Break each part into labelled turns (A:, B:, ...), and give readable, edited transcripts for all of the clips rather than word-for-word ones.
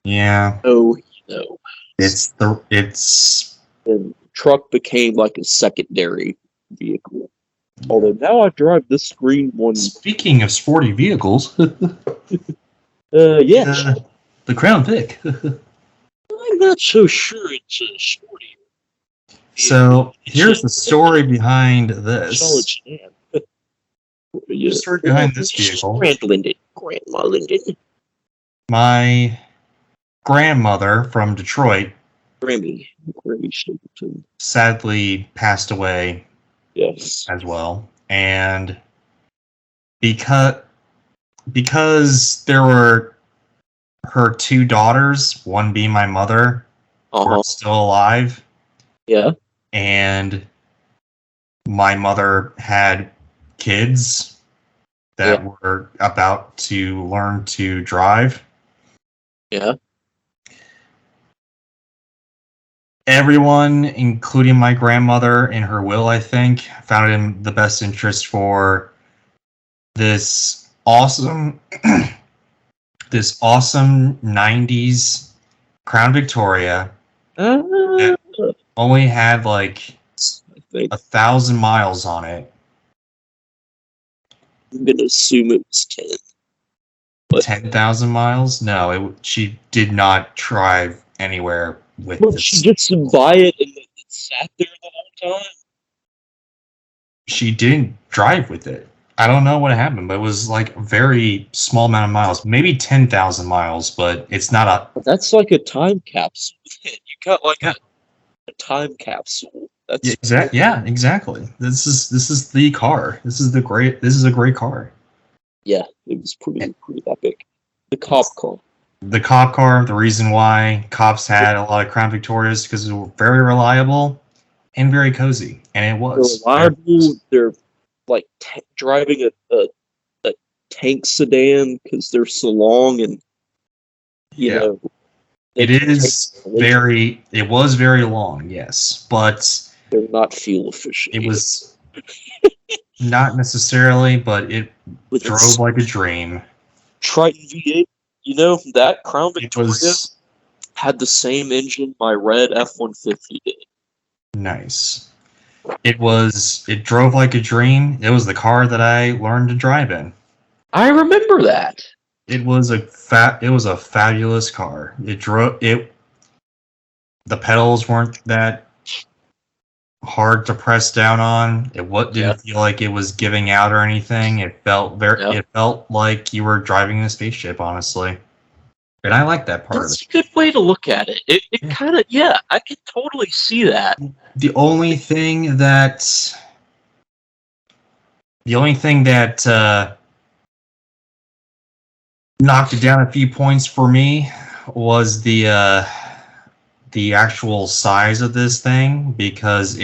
A: Yeah,
B: Oh, you know,
A: it's
B: and truck became like a secondary vehicle. Although now I drive this green one.
A: speaking of sporty vehicles,
B: Yeah,
A: the Crown Vic.
B: I'm not so sure it's a sporty.
A: So
B: It's a
A: here's the story behind
B: solid
A: this.
B: sedan.
A: The
B: Yeah.
A: story behind this vehicle.
B: Grandma Linden,
A: My grandmother from Detroit
B: Grammy Stapleton.
A: sadly passed away
B: Yes.
A: as well, and because there were her two daughters, one being my mother, were still alive,
B: Yeah.
A: and my mother had kids that were about to learn to drive.
B: Yeah.
A: Everyone, including my grandmother in her will, I think, found it in the best interest for this awesome this awesome 90s Crown Victoria that only had like
B: I think
A: 1,000 miles on it.
B: I'm gonna assume it was 10. But
A: 10,000 miles? No, she did not drive anywhere with
B: well,
A: this.
B: she gets to buy it and it sat there the whole time.
A: She didn't drive with it. I don't know what happened, but it was like a very small amount of miles, maybe 10,000 miles, but it's not a.
B: But that's like a time capsule. You got like a time capsule. That's
A: Yeah, exactly. This is the car. This is a great car.
B: Yeah, it was pretty epic. The cop car.
A: The cop car. The reason why cops had a lot of Crown Victorias because they were very reliable and very cozy, and it was
B: They're reliable. They're like driving a tank sedan because they're so long and you know.
A: It was very long, yes, but
B: they're not fuel efficient.
A: It was not necessarily, but it drove like a dream.
B: Triton V8, you know, that Crown Victoria had the same engine my red F-150 did.
A: Nice. It drove like a dream. It was the car that I learned to drive in.
B: I remember that.
A: It was a fabulous car. The pedals weren't that hard to press down on. It didn't feel like it was giving out or anything. It felt it felt like you were driving a spaceship, honestly. And I like that part.
B: That's a good way to look at it. It kind of, I can totally see that.
A: The only thing that knocked it down a few points for me was the actual size of this thing, because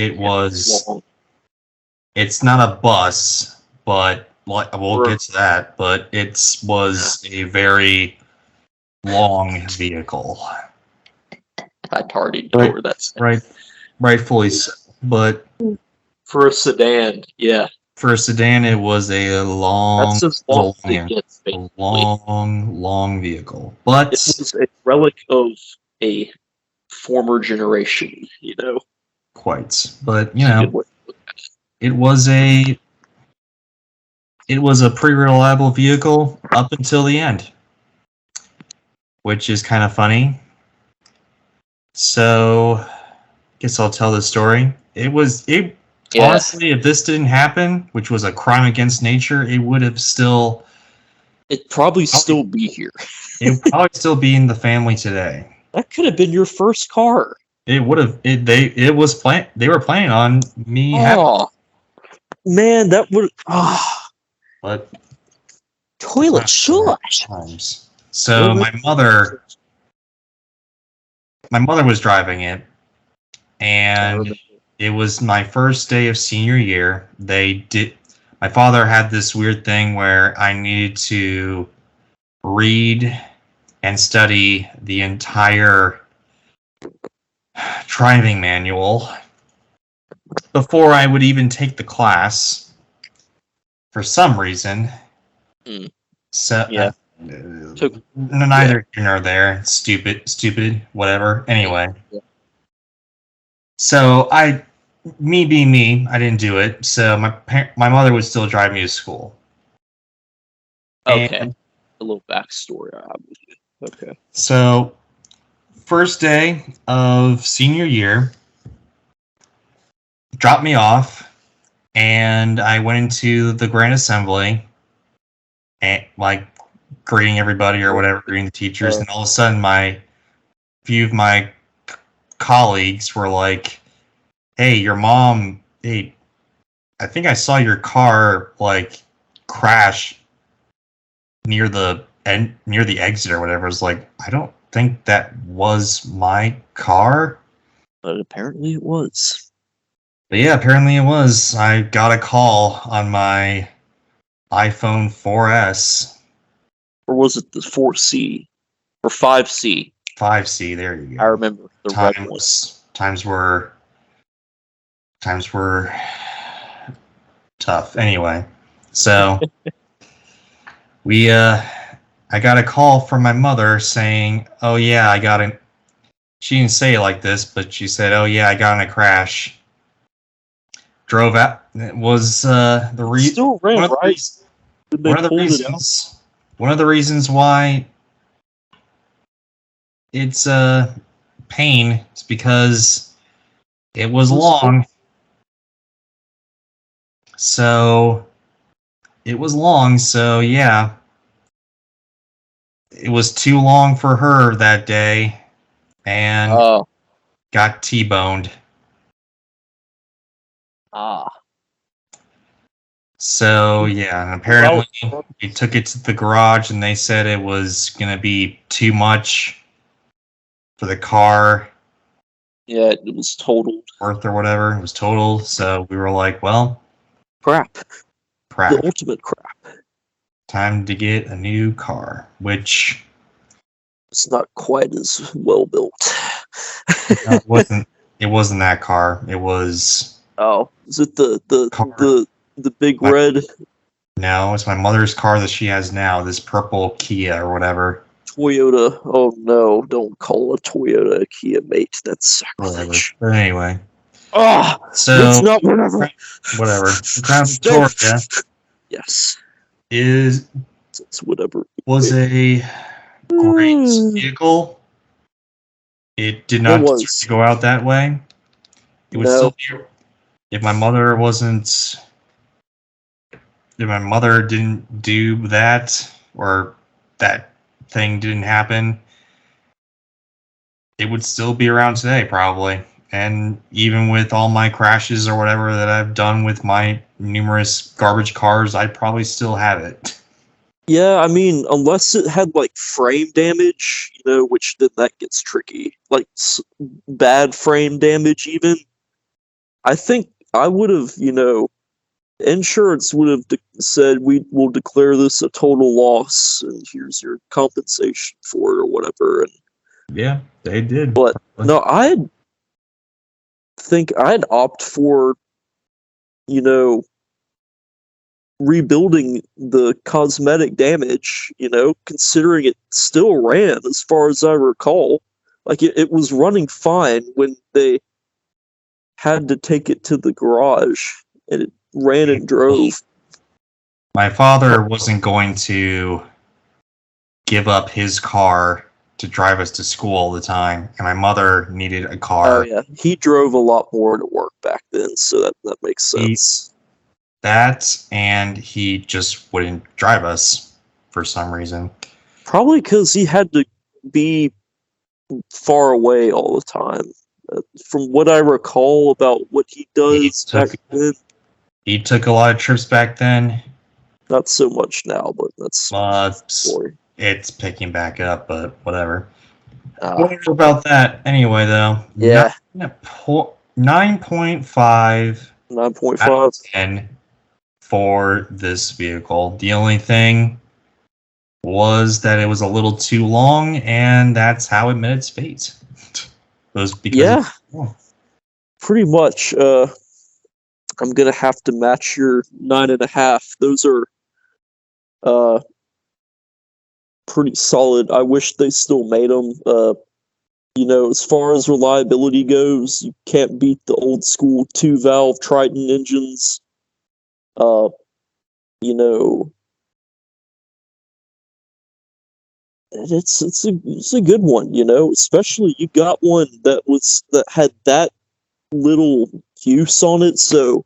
A: it's not a bus, but we'll get to that, but it was a very long vehicle.
B: I'd already know where that's
A: rightfully so. But
B: for a sedan,
A: for a sedan, it was a long vehicle. But
B: it was a relic of a former generation, you know.
A: Quite, but you know, it was a pretty reliable vehicle up until the end, which is kind of funny. So, I guess I'll tell the story. Honestly, if this didn't happen, which was a crime against nature, it would have still.
B: It'd probably still be here.
A: It would probably still be in the family today.
B: That could have been your first car.
A: It would have. They were planning on me having.
B: Man, that would.
A: But
B: toilet flush.
A: Times. So my mother was driving it, and it was my first day of senior year. My father had this weird thing where I needed to read and study the entire driving manual before I would even take the class, for some reason. So Neither here nor there. Stupid, whatever. Anyway.
B: Yeah.
A: So me being me, I didn't do it. So my mother would still drive me to school.
B: Okay.
A: And
B: A little backstory. Okay.
A: so first day of senior year, dropped me off, and I went into the grand assembly, and like greeting everybody or whatever, greeting the teachers, and all of a sudden few of my colleagues were like, "Hey, your mom, hey, I think I saw your car like crash near the exit or whatever." It's like, I don't think that was my car.
B: But apparently it was.
A: But yeah, apparently it was. I got a call on my iPhone 4S.
B: Or was it the 4C? Or 5C?
A: 5C, there you go.
B: I remember the red one.
A: Times were tough. Anyway, so I got a call from my mother saying, "Oh yeah, I got in." She didn't say it like this, but she said, "Oh yeah, I got in a crash." Drove out. It was the reason.
B: Still ran, right?
A: One of the reasons why it's pain is because it was long. So yeah. It was too long for her that day, and got T-boned. So yeah, and apparently we took it to the garage, and they said it was gonna be too much for the car.
B: Yeah, it was totaled.
A: Worth or whatever. It was totaled. So we were like, well,
B: crap. The ultimate crap.
A: Time to get a new car, which
B: it's not quite as well built.
A: It wasn't that car. It was.
B: Oh, is it the big red?
A: No, it's my mother's car that she has now. This purple Kia or whatever.
B: Toyota. Oh no! Don't call a Toyota a Kia, mate. That's sacrilege.
A: But anyway.
B: So it's not whatever.
A: Whatever. The Crown Victoria.
B: Yes.
A: It's
B: whatever.
A: Was a great vehicle. It did not go out that way. It would still be, if my mother didn't do that, or that thing didn't happen, it would still be around today probably. And even with all my crashes or whatever that I've done with my numerous garbage cars, I'd probably still have it.
B: Yeah, I mean, unless it had like frame damage, which then that gets tricky. Like bad frame damage, even. I think I would have, insurance would have said we will declare this a total loss, and here's your compensation for it or whatever. And
A: yeah, they did.
B: But no, I'd opt for, rebuilding the cosmetic damage, considering it still ran as far as I recall. Like it was running fine when they had to take it to the garage, and it ran and drove.
A: My father wasn't going to give up his car to drive us to school all the time, and my mother needed a car.
B: Oh yeah, he drove a lot more to work back then, so that makes sense.
A: And he just wouldn't drive us for some reason.
B: Probably because he had to be far away all the time. From what I recall about what he does back then.
A: He took a lot of trips back then.
B: Not so much now, but that's story.
A: It's picking back up, but whatever. Whatever about that. Anyway, though.
B: Yeah.
A: 9.5.
B: 9.5.
A: Out of 10 for this vehicle. The only thing was that it was a little too long, and that's how it met its fate.
B: Pretty much. I'm gonna have to match your 9.5. Those are pretty solid. I wish they still made them. As far as reliability goes, you can't beat the old school 2-valve Triton engines. You know, it's a good one. Especially you got one that had that little use on it, so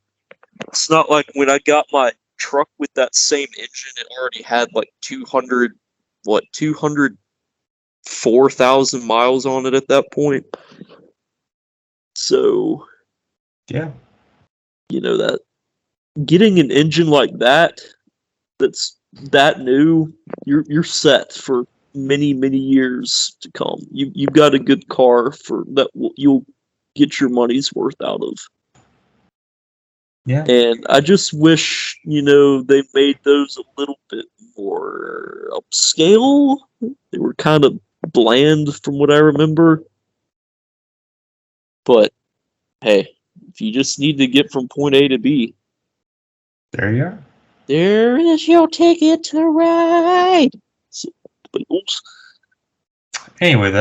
B: it's not like when I got my truck with that same engine, it already had like 204,000 miles on it at that point. So,
A: Yeah.
B: that getting an engine like that's that new, you're set for many, many years to come. You've got a good car for that you'll get your money's worth out of.
A: Yeah.
B: And I just wish, they made those a little bit more upscale. They were kind of bland from what I remember. But hey, if you just need to get from point A to B,
A: There you are.
B: there is your ticket to ride. So, oops.
A: Anyway, then.